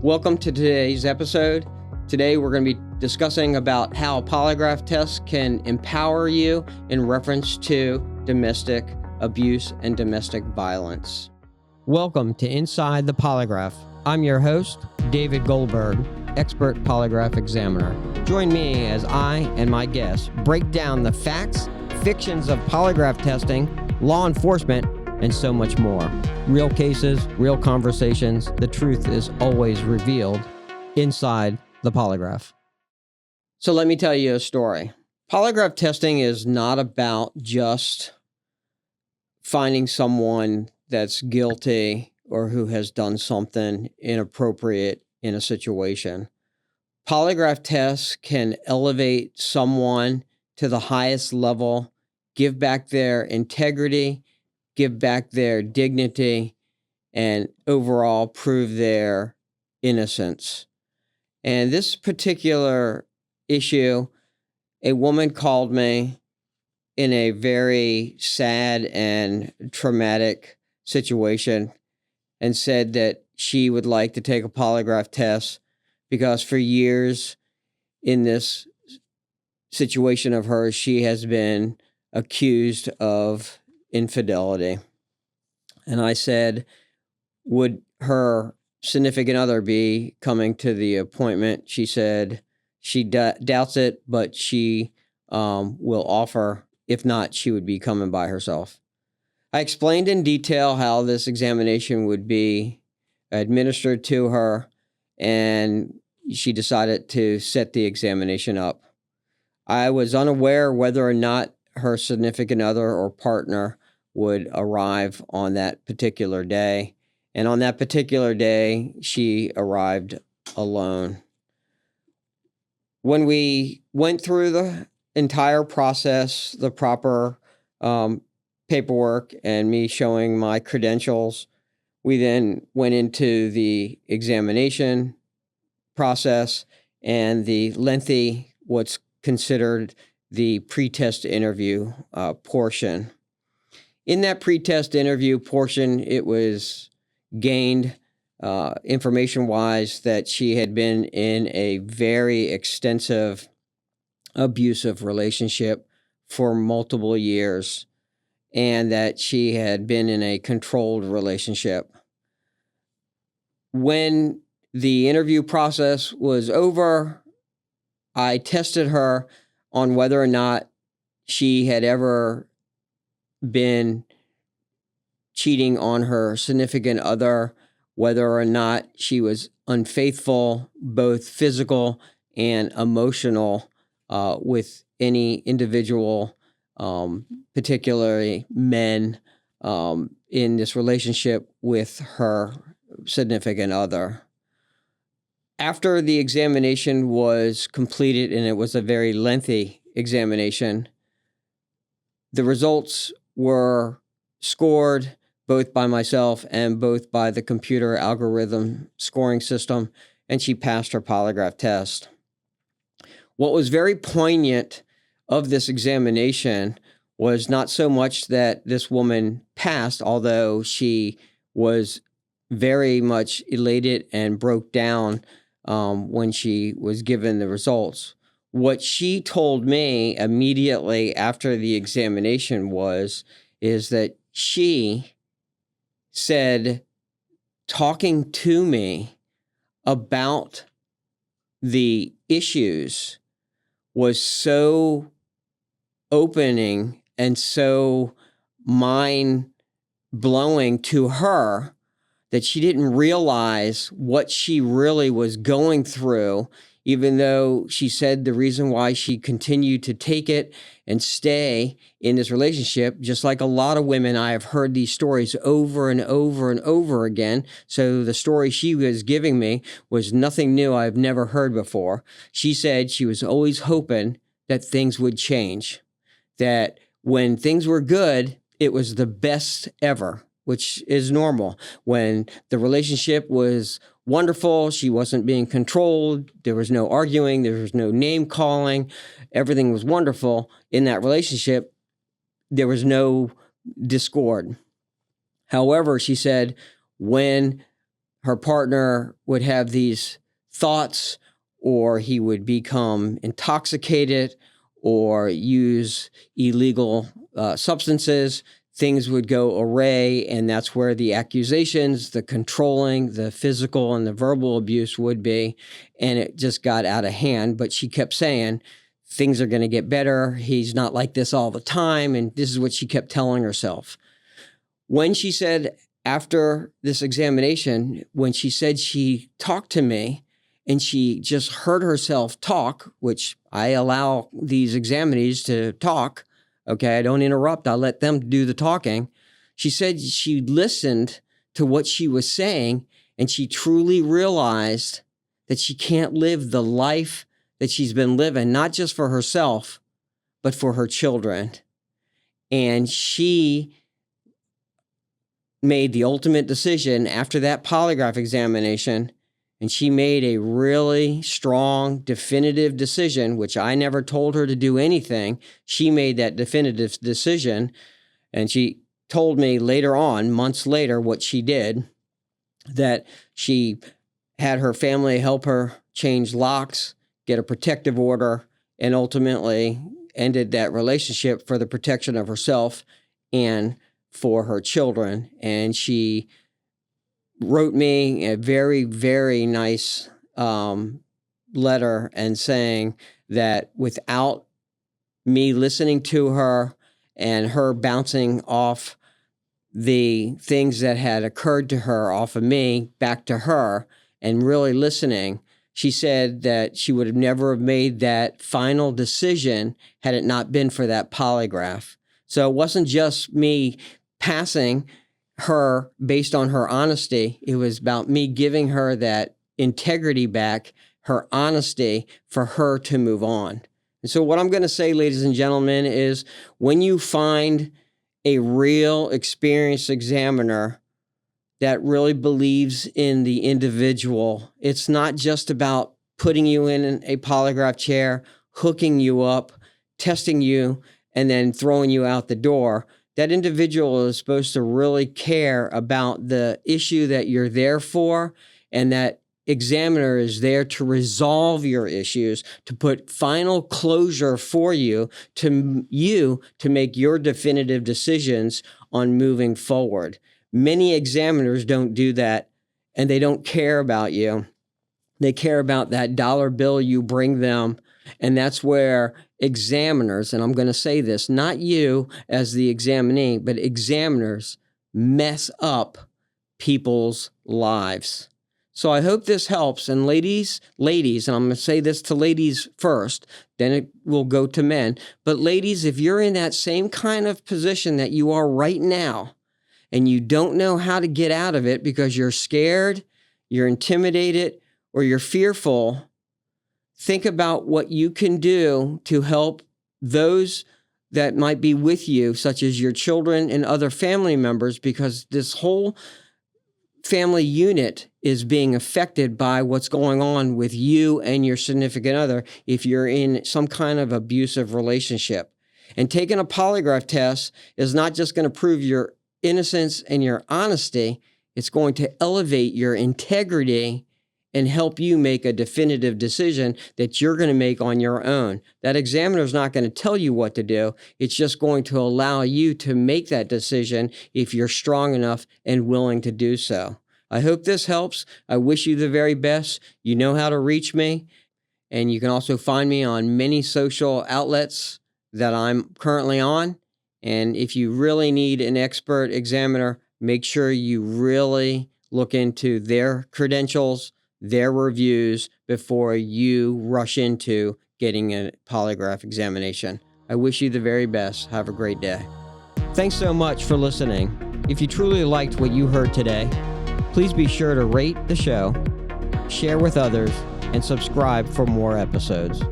Welcome to today's episode. Today we're going to be discussing about how a polygraph test can empower you in reference to domestic abuse and domestic violence. Welcome to Inside the Polygraph. I'm your host, David Goldberg, expert polygraph examiner. Join me as I and my guests break down the facts, fictions of polygraph testing, law enforcement, and so much more. Real cases, real conversations. The truth is always revealed inside the polygraph. So let me tell you a story. Polygraph testing is not about just finding someone that's guilty or who has done something inappropriate in a situation. Polygraph tests can elevate someone to the highest level, give back their integrity, give back their dignity, and overall prove their innocence. And this particular issue, a woman called me in a very sad and traumatic situation and said that she would like to take a polygraph test because for years in this situation of hers, she has been accused of infidelity. And I said, would her significant other be coming to the appointment? She said she doubts it, but she will offer. If not, she would be coming by herself. I explained in detail how this examination would be administered to her, and she decided to set the examination up. I was unaware whether or not her significant other or partner would arrive on that particular day. And on that particular day, she arrived alone. When we went through the entire process, the proper paperwork and me showing my credentials, we then went into the examination process and the lengthy, what's considered the pre-test interview portion. In that pre-test interview portion, it was gained information-wise that she had been in a very extensive abusive relationship for multiple years and that she had been in a controlled relationship. When the interview process was over, I tested her on whether or not she had ever been cheating on her significant other, whether or not she was unfaithful, both physical and emotional, with any individual, particularly men, in this relationship with her significant other. After the examination was completed, and it was a very lengthy examination, the results were scored both by myself and both by the computer algorithm scoring system, and she passed her polygraph test. What was very poignant of this examination was not so much that this woman passed, although she was very much elated and broke down when she was given the results. What she told me immediately after the examination is that she said, talking to me about the issues was so opening and so mind-blowing to her that she didn't realize what she really was going through, even though she said the reason why she continued to take it and stay in this relationship, just like a lot of women, I have heard these stories over and over and over again. So the story she was giving me was nothing new I've never heard before. She said she was always hoping that things would change, that when things were good, it was the best ever, which is normal. When the relationship was wonderful, she wasn't being controlled, there was no arguing, there was no name calling, everything was wonderful in that relationship, there was no discord. However, she said, when her partner would have these thoughts, or he would become intoxicated or use illegal substances, things would go awry, and that's where the accusations, the controlling, the physical and the verbal abuse would be, and it just got out of hand. But she kept saying, things are going to get better. He's not like this all the time, and this is what she kept telling herself. When she said, after this examination, when she said she talked to me and she just heard herself talk, which I allow these examinees to talk, okay, I don't interrupt, I let them do the talking. She said she listened to what she was saying, and she truly realized that she can't live the life that she's been living, not just for herself, but for her children. And she made the ultimate decision after that polygraph examination, and she made a really strong, definitive decision, which I never told her to do anything. She made that definitive decision, and she told me later on, months later, what she did, that she had her family help her change locks, get a protective order, and ultimately ended that relationship for the protection of herself and for her children. And she wrote me a very, very nice letter and saying that without me listening to her and her bouncing off the things that had occurred to her off of me back to her and really listening, she said that she would have never have made that final decision had it not been for that polygraph. So it wasn't just me passing her based on her honesty. It was about me giving her that integrity back, her honesty, for her to move on. And so what I'm going to say, ladies and gentlemen, is when you find a real experienced examiner that really believes in the individual, it's not just about putting you in a polygraph chair, hooking you up, testing you, and then throwing you out the door. That individual is supposed to really care about the issue that you're there for, and that examiner is there to resolve your issues, to put final closure for you to make your definitive decisions on moving forward. Many examiners don't do that, and they don't care about you. They care about that dollar bill you bring them. And that's where examiners, and I'm going to say this, not you as the examinee, but examiners mess up people's lives. So I hope this helps. And ladies, and I'm going to say this to ladies first, then it will go to men. But ladies, if you're in that same kind of position that you are right now, and you don't know how to get out of it because you're scared, you're intimidated, or you're fearful, think about what you can do to help those that might be with you, such as your children and other family members, because this whole family unit is being affected by what's going on with you and your significant other if you're in some kind of abusive relationship. And taking a polygraph test is not just going to prove your innocence and your honesty, it's going to elevate your integrity and help you make a definitive decision that you're going to make on your own. That examiner is not going to tell you what to do. It's just going to allow you to make that decision if you're strong enough and willing to do so. I hope this helps. I wish you the very best. You know how to reach me, and you can also find me on many social outlets that I'm currently on. And if you really need an expert examiner, make sure you really look into their credentials, their reviews, before you rush into getting a polygraph examination. I wish you the very best. Have a great day. Thanks so much for listening. If you truly liked what you heard today, please be sure to rate the show, share with others, and subscribe for more episodes.